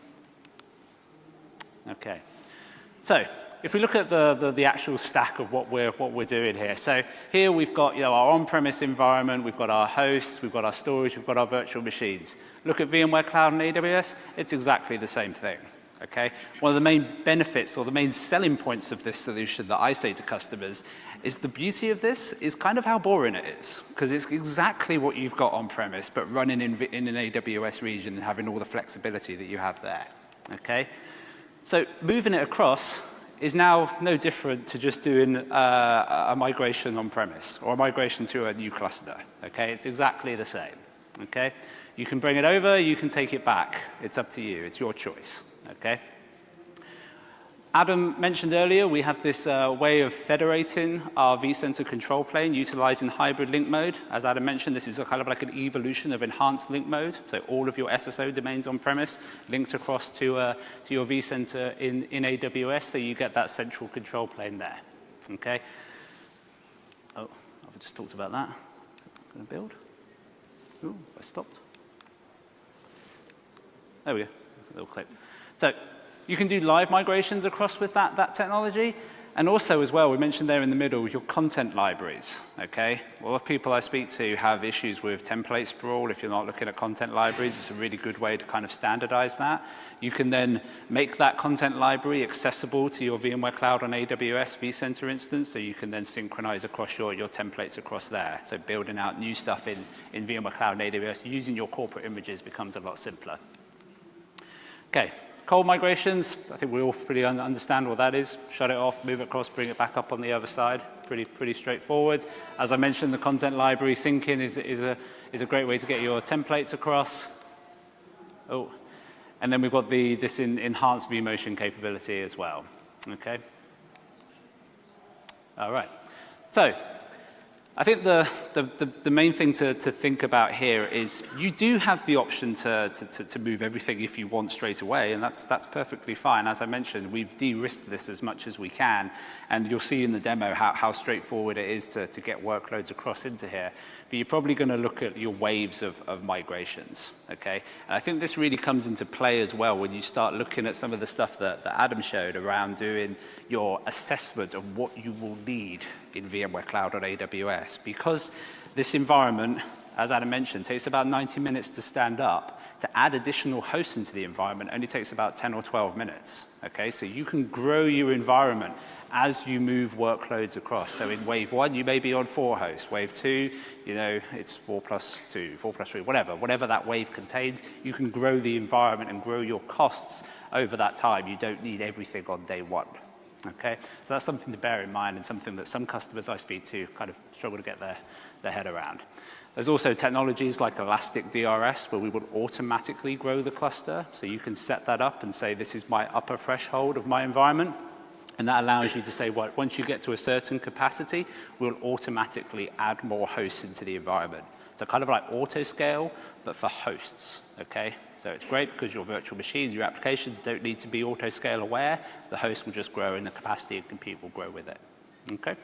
Okay, so if we look at the actual stack of what we're doing here, so here we've got our on-premise environment, we've got our hosts, we've got our storage, we've got our virtual machines. Look at VMware Cloud and AWS, it's exactly the same thing. Okay, one of the main benefits or the main selling points of this solution that I say to customers is the beauty of this is kind of how boring it is, because it's exactly what you've got on-premise, but running in an AWS region and having all the flexibility that you have there. Okay. So moving it across is now no different to just doing a migration on-premise or a migration to a new cluster, okay? It's exactly the same, okay? You can bring it over, you can take it back. It's up to you, it's your choice, okay? Adam mentioned earlier, we have this way of federating our vCenter control plane utilizing hybrid link mode. As Adam mentioned, this is kind of like an evolution of enhanced link mode. So all of your SSO domains on-premise linked across to your vCenter in AWS, so you get that central control plane there. Okay. Oh, I've just talked about that. Is it going to build? Ooh, I stopped. There we go. There's a little clip. So you can do live migrations across with that technology. And also as well, we mentioned there in the middle, your content libraries, okay? A lot of people I speak to have issues with template sprawl. If you're not looking at content libraries, it's a really good way to kind of standardize that. You can then make that content library accessible to your VMware Cloud on AWS vCenter instance, so you can then synchronize across your templates across there. So building out new stuff in VMware Cloud and AWS using your corporate images becomes a lot simpler. Okay. Cold migrations, I think we all pretty understand what that is. Shut it off, move it across, bring it back up on the other side. Pretty straightforward. As I mentioned, the content library syncing is a great way to get your templates across. Oh, and then we've got this enhanced vMotion capability as well. Okay. All right. So I think the main thing to think about here is you do have the option to move everything if you want straight away, and that's perfectly fine. As I mentioned, we've de-risked this as much as we can, and you'll see in the demo how straightforward it is to get workloads across into here. But you're probably going to look at your waves of migrations, okay? And I think this really comes into play as well when you start looking at some of the stuff that Adam showed around doing your assessment of what you will need in VMware Cloud on AWS. Because this environment, as Adam mentioned, takes about 90 minutes to stand up. To add additional hosts into the environment only takes about 10 or 12 minutes, okay? So you can grow your environment as you move workloads across. So in wave 1, you may be on 4 hosts. Wave 2, it's 4 plus 2, 4 plus 3, whatever that wave contains. You can grow the environment and grow your costs over that time. You don't need everything on day 1. Okay, so that's something to bear in mind and something that some customers I speak to kind of struggle to get their head around. There's also technologies like Elastic DRS where we will automatically grow the cluster. So you can set that up and say, this is my upper threshold of my environment. And that allows you to say, well, once you get to a certain capacity, we'll automatically add more hosts into the environment. So kind of like auto-scale, but for hosts, okay? So it's great because your virtual machines, your applications don't need to be auto-scale aware. The host will just grow and the capacity and compute will grow with it, okay?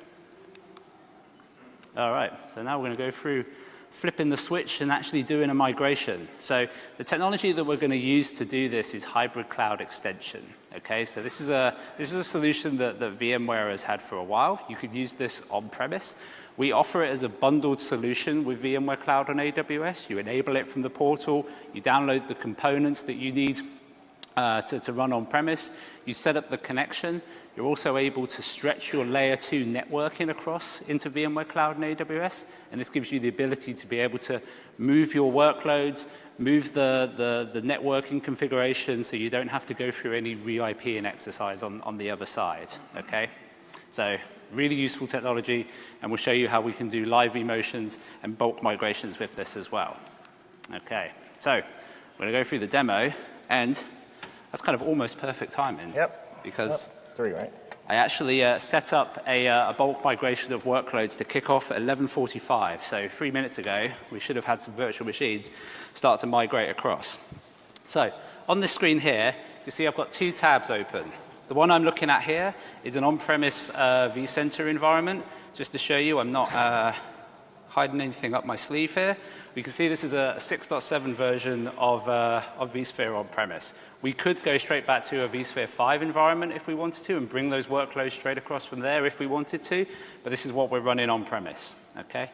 All right, so now we're going to go through flipping the switch and actually doing a migration. So the technology that we're going to use to do this is hybrid cloud extension. Okay, so this is a solution that VMware has had for a while. You could use this on-premise. We offer it as a bundled solution with VMware Cloud on AWS. You enable it from the portal. You download the components that you need to run on-premise. You set up the connection. You're also able to stretch your layer 2 networking across into VMware Cloud and AWS, and this gives you the ability to be able to move your workloads, move the networking configuration so you don't have to go through any re-IPing exercise on the other side, okay? So really useful technology, and we'll show you how we can do live vMotions and bulk migrations with this as well. Okay, so we're going to go through the demo, and that's kind of almost perfect timing. Yep. Because 3, right? I actually set up a bulk migration of workloads to kick off at 11:45. So 3 minutes ago, we should have had some virtual machines start to migrate across. So on this screen here, you see I've got 2 tabs open. The one I'm looking at here is an on-premise vCenter environment. Just to show you, I'm not hiding anything up my sleeve here. We can see this is a 6.7 version of vSphere on-premise. We could go straight back to a vSphere 5 environment if we wanted to and bring those workloads straight across from there if we wanted to, but this is what we're running on-premise, okay?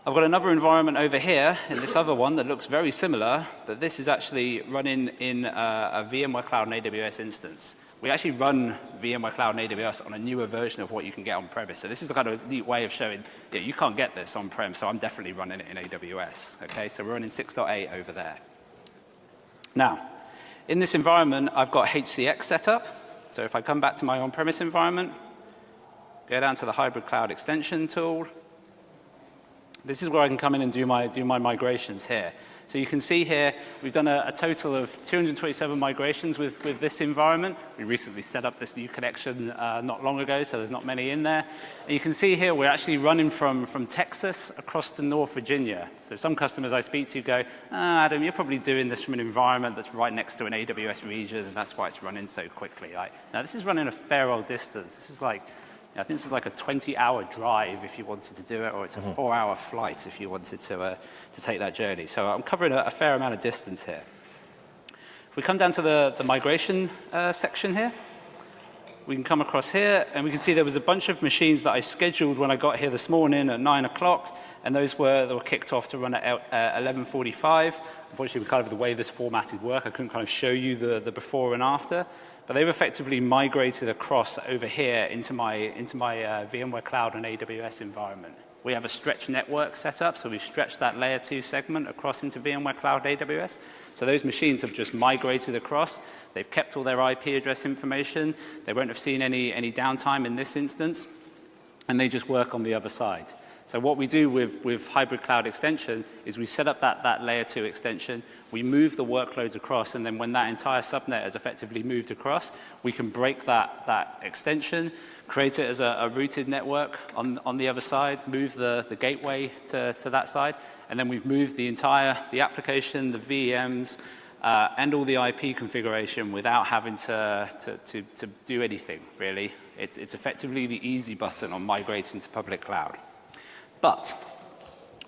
I've got another environment over here in this other one that looks very similar, but this is actually running in a VMware Cloud and AWS instance. We actually run VMware Cloud and AWS on a newer version of what you can get on-premise. So this is a kind of neat way of showing, yeah, you can't get this on-prem, so I'm definitely running it in AWS. Okay, so we're running 6.8 over there. Now, in this environment, I've got HCX set up. So if I come back to my on-premise environment, go down to the hybrid cloud extension tool. This is where I can come in and do my migrations here. So you can see here, we've done a total of 227 migrations with this environment. We recently set up this new connection not long ago, so there's not many in there. And you can see here, we're actually running from Texas across to North Virginia. So some customers I speak to go, Adam, you're probably doing this from an environment that's right next to an AWS region, and that's why it's running so quickly. Now, this is running a fair old distance. This is like, I think this is like a 20-hour drive if you wanted to do it, or it's a 4-hour flight if you wanted to take that journey. So I'm covering a fair amount of distance here. If we come down to the migration section here, we can come across here, and we can see there was a bunch of machines that I scheduled when I got here this morning at 9 o'clock, and they were kicked off to run at 11:45. Unfortunately, because of the way this formatted work, I couldn't kind of show you the before and after. But they've effectively migrated across over here into my VMware Cloud and AWS environment. We have a stretch network set up, so we've stretched that layer 2 segment across into VMware Cloud AWS. So those machines have just migrated across. They've kept all their IP address information. They won't have seen any downtime in this instance, and they just work on the other side. So what we do with Hybrid Cloud Extension is we set up that layer 2 extension, we move the workloads across, and then when that entire subnet is effectively moved across, we can break that extension, create it as a rooted network on the other side, move the gateway to that side, and then we've moved the application, the VMs, and all the IP configuration without having to do anything, really. It's effectively the easy button on migrating to public cloud. But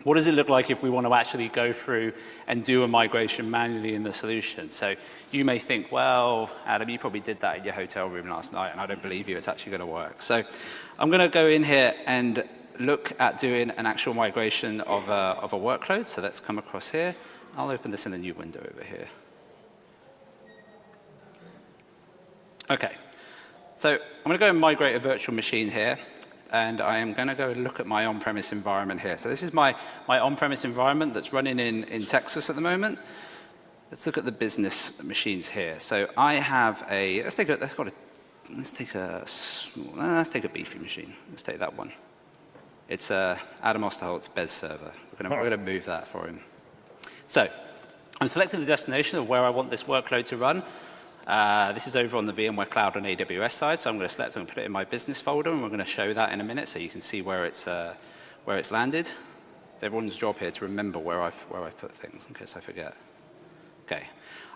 what does it look like if we want to actually go through and do a migration manually in the solution? So you may think, well, Adam, you probably did that in your hotel room last night, and I don't believe you, it's actually going to work. So I'm going to go in here and look at doing an actual migration of a workload. So let's come across here. I'll open this in a new window over here. Okay, so I'm going to go and migrate a virtual machine here. And I am going to go and look at my on-premise environment here. So this is my on-premise environment that's running in Texas at the moment. Let's look at the business machines here. So I have let's take a beefy machine. Let's take that one. It's Adam Osterholt's Bez server. We're going to move that for him. So I'm selecting the destination of where I want this workload to run. This is over on the VMware Cloud and AWS side, so I'm going to select and put it in my business folder, and we're going to show that in a minute so you can see where it's landed. It's everyone's job here to remember where I've put things in case I forget. Okay.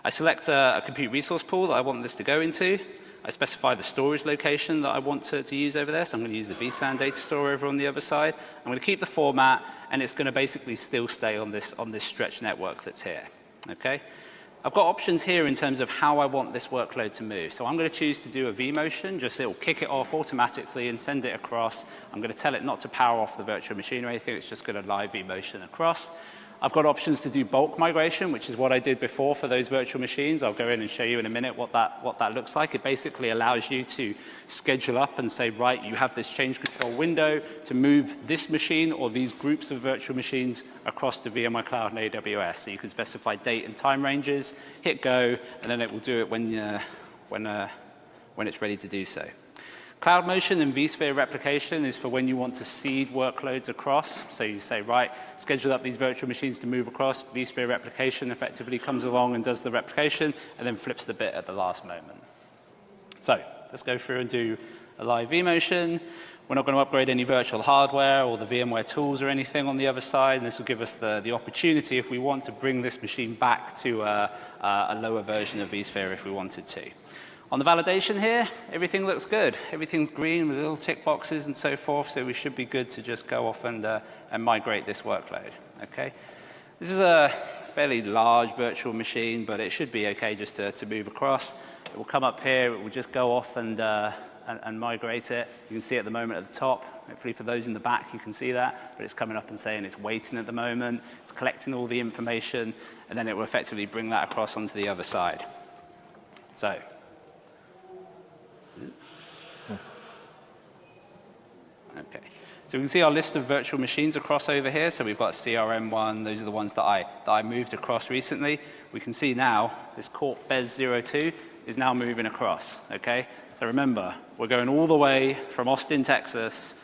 I select a compute resource pool that I want this to go into. I specify the storage location that I want to use over there, so I'm going to use the vSAN data store over on the other side. I'm going to keep the format, and it's going to basically still stay on this stretch network that's here. Okay. I've got options here in terms of how I want this workload to move. So I'm going to choose to do a vMotion, just it'll kick it off automatically and send it across. I'm going to tell it not to power off the virtual machine or anything, it's just going to live vMotion across. I've got options to do bulk migration, which is what I did before for those virtual machines. I'll go in and show you in a minute what that looks like. It basically allows you to schedule up and say, right, you have this change control window to move this machine or these groups of virtual machines across to VMware Cloud and AWS. So you can specify date and time ranges, hit go, and then it will do it when it's ready to do so. Cloud Motion and vSphere replication is for when you want to seed workloads across. So you say, right, schedule up these virtual machines to move across. vSphere replication effectively comes along and does the replication and then flips the bit at the last moment. So let's go through and do a live vMotion. We're not going to upgrade any virtual hardware or the VMware tools or anything on the other side. And this will give us the opportunity, if we want, to bring this machine back to a lower version of vSphere if we wanted to. On the validation here, everything looks good. Everything's green with little tick boxes and so forth, so we should be good to just go off and migrate this workload. Okay? This is a fairly large virtual machine, but it should be okay just to move across. It will come up here, it will just go off and migrate it. You can see at the moment at the top. Hopefully for those in the back you can see that, but it's coming up and saying it's waiting at the moment. It's collecting all the information, and then it will effectively bring that across onto the other side. So. Okay, so we can see our list of virtual machines across over here. So we've got CRM1, those are the ones that I moved across recently. We can see now this Corp Bez 02 is now moving across, okay? So remember, we're going all the way from Austin, Texas,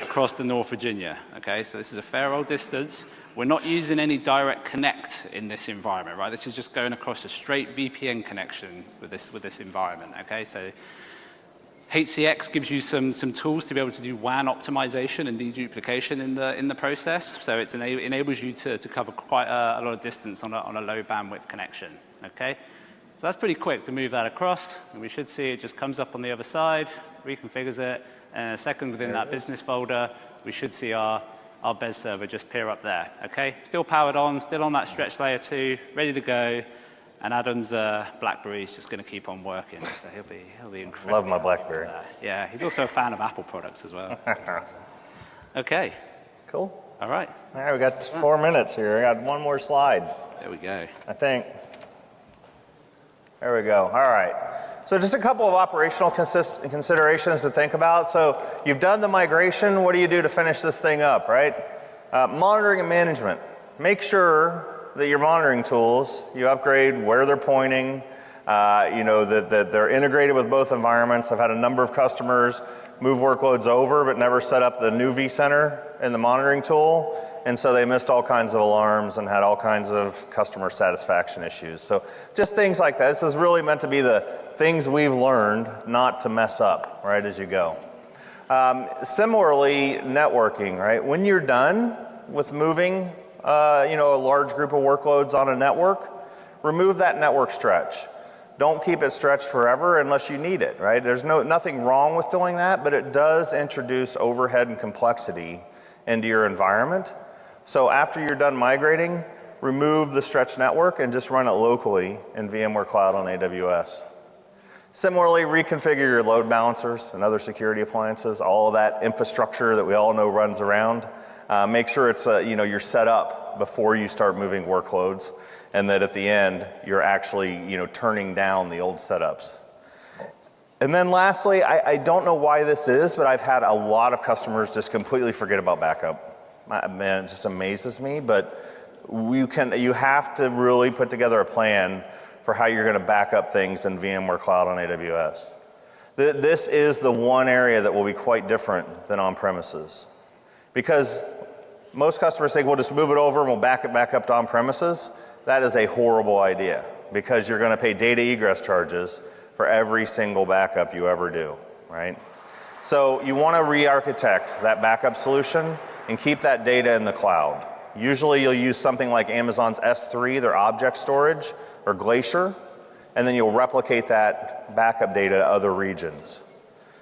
across to North Virginia, okay? So this is a fair old distance. We're not using any direct connect in this environment, right? This is just going across a straight VPN connection with this environment, okay? So HCX gives you some tools to be able to do WAN optimization and deduplication in the process. So it enables you to cover quite a lot of distance on a low bandwidth connection, okay? So that's pretty quick to move that across, and we should see it just comes up on the other side, reconfigures it, and in a second within that business folder, we should see our BES server just appear up there, okay? Still powered on, still on that stretch layer 2, ready to go, and Adam's BlackBerry is just going to keep on working, so he'll be incredible. Love my BlackBerry. Yeah, he's also a fan of Apple products as well. Okay. Cool. All right. All right, we got 4 minutes here. I got one more slide. There we go. I think. There we go. All right. So just a couple of operational considerations to think about. So you've done the migration. What do you do to finish this thing up, right? Monitoring and management. Make sure that your monitoring tools, you upgrade where they're pointing, that they're integrated with both environments. I've had a number of customers move workloads over but never set up the new vCenter in the monitoring tool, and so they missed all kinds of alarms and had all kinds of customer satisfaction issues. So just things like that. This is really meant to be the things we've learned not to mess up, right, as you go. Similarly, networking, right? When you're done with moving a large group of workloads on a network, remove that network stretch. Don't keep it stretched forever unless you need it, right? There's nothing wrong with doing that, but it does introduce overhead and complexity into your environment. So after you're done migrating, remove the stretched network and just run it locally in VMware Cloud on AWS. Similarly, reconfigure your load balancers and other security appliances, all of that infrastructure that we all know runs around. Make sure it's you're set up before you start moving workloads, and that at the end you're actually turning down the old setups. And then lastly, I don't know why this is, but I've had a lot of customers just completely forget about backup. Man, it just amazes me, but you have to really put together a plan for how you're going to back up things in VMware Cloud on AWS. This is the one area that will be quite different than on-premises. Because most customers think, we'll just move it over and we'll back it back up to on-premises. That is a horrible idea, because you're going to pay data egress charges for every single backup you ever do, right? So you want to re-architect that backup solution and keep that data in the cloud. Usually you'll use something like Amazon's S3, their object storage, or Glacier, and then you'll replicate that backup data to other regions.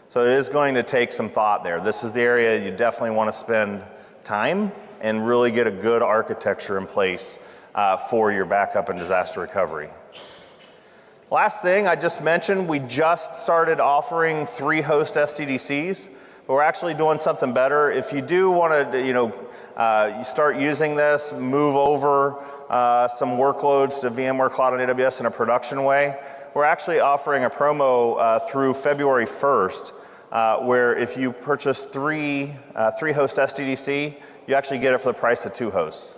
So it is going to take some thought there. This is the area you definitely want to spend time and really get a good architecture in place for your backup and disaster recovery. Last thing I just mentioned, we just started offering 3-host SDDCs, but we're actually doing something better. If you do want to, you start using this, move over some workloads to VMware Cloud on AWS in a production way, we're actually offering a promo through February 1st, where if you purchase 3-host SDDC, you actually get it for the price of 2 hosts.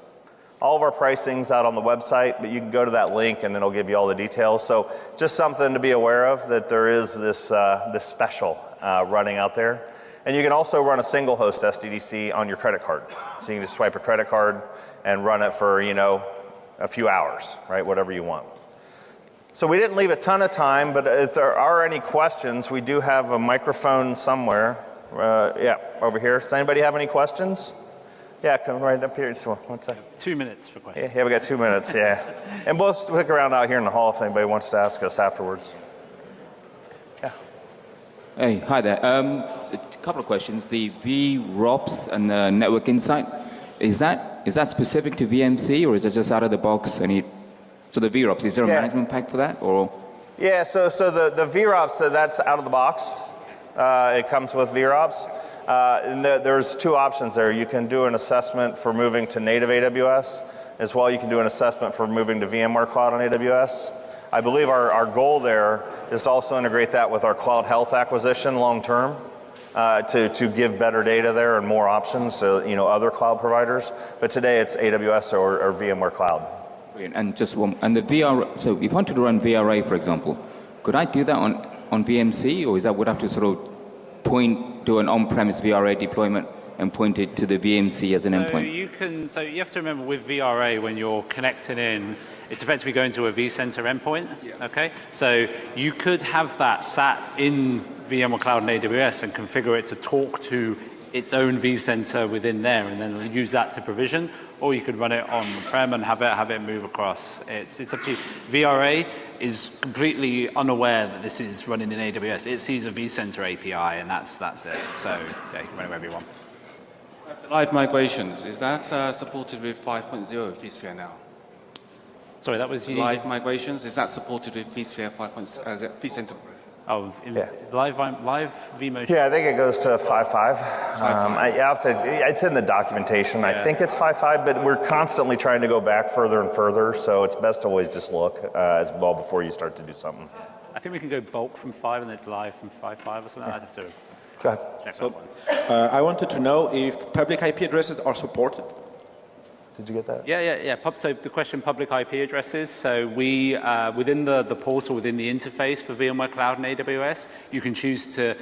All of our pricing's out on the website, but you can go to that link and it'll give you all the details. So just something to be aware of, that there is this special running out there. And you can also run a single host SDDC on your credit card. So you can just swipe a credit card and run it for, a few hours, right? Whatever you want. So we didn't leave a ton of time, but if there are any questions, we do have a microphone somewhere. Yeah, over here. Does anybody have any questions? Yeah, come right up here. Just 1 second. 2 minutes for questions. Yeah, we got 2 minutes, yeah. And we'll stick around out here in the hall if anybody wants to ask us afterwards. Yeah. Hey, hi there. A couple of questions. The VROPS and Network Insight, is that specific to VMC, or is it just out of the box? So the VROPS, is there a management pack for that, or? Yeah, so the VROPS, that's out of the box. It comes with VROPS. And there's 2 options there. You can do an assessment for moving to native AWS, as well you can do an assessment for moving to VMware Cloud on AWS. I believe our goal there is to also integrate that with our Cloud Health acquisition long term, to give better data there and more options to other cloud providers. But today it's AWS or VMware Cloud. And just one, and the VR, so if you wanted to run VRA, for example, could I do that on VMC, or is that would have to sort of point do an on-premise VRA deployment and point it to the VMC as an endpoint? So you have to remember with VRA, when you're connecting in, it's effectively going to a vCenter endpoint, okay? So you could have that sat in VMware Cloud and AWS and configure it to talk to its own vCenter within there and then use that to provision, or you could run it on-prem and have it move across. It's up to you. VRA is completely unaware that this is running in AWS. It sees a vCenter API and that's it. So yeah, you can run it wherever you want. Live migrations, is that supported with 5.0 vSphere now? Sorry, that was Live migrations, is that supported with vSphere 5.0, vCenter? Oh, live vMotion. Yeah, I think it goes to 5.5. It's in the documentation. I think it's 5.5, but we're constantly trying to go back further and further, so it's best to always just look as well before you start to do something. I think we can go bulk from 5 and then it's live from 5.5 or something. I'd have to Go ahead. check So, that one. I wanted to know if public IP addresses are supported. Did you get that? Yeah. So the question, public IP addresses. So we, within the portal, within the interface for VMware Cloud and AWS, you can choose to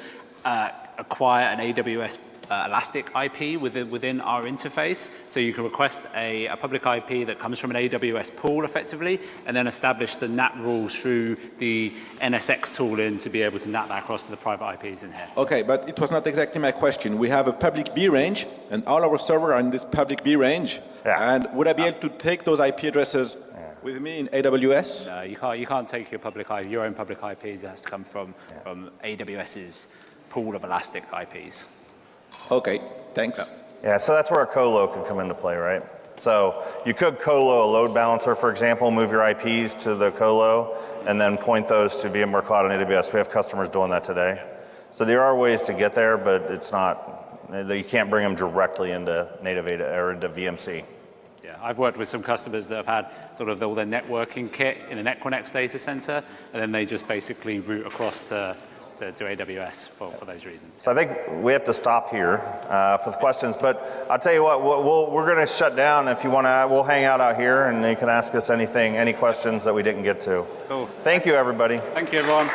acquire an AWS Elastic IP within our interface. So you can request a public IP that comes from an AWS pool effectively, and then establish the NAT rules through the NSX tooling to be able to NAT that across to the private IPs in here. Okay, but it was not exactly my question. We have a public B range, and all our servers are in this public B range. Yeah. And would I be able to take those IP addresses with me in AWS? No, you can't take your own public IPs. It has to come from AWS's pool of Elastic IPs. Okay, thanks. Yeah, so that's where a colo could come into play, right? So you could colo a load balancer, for example, move your IPs to the colo, and then point those to VMware Cloud and AWS. We have customers doing that today. So there are ways to get there, but it's not, you can't bring them directly into native or into VMC. Yeah, I've worked with some customers that have had sort of all their networking kit in an Equinix data center, and then they just basically route across to AWS for those reasons. So I think we have to stop here for the questions, but I'll tell you what, we're going to shut down. If you want to, we'll hang out here, and you can ask us any questions that we didn't get to. Cool. Thank you, everybody. Thank you, everyone.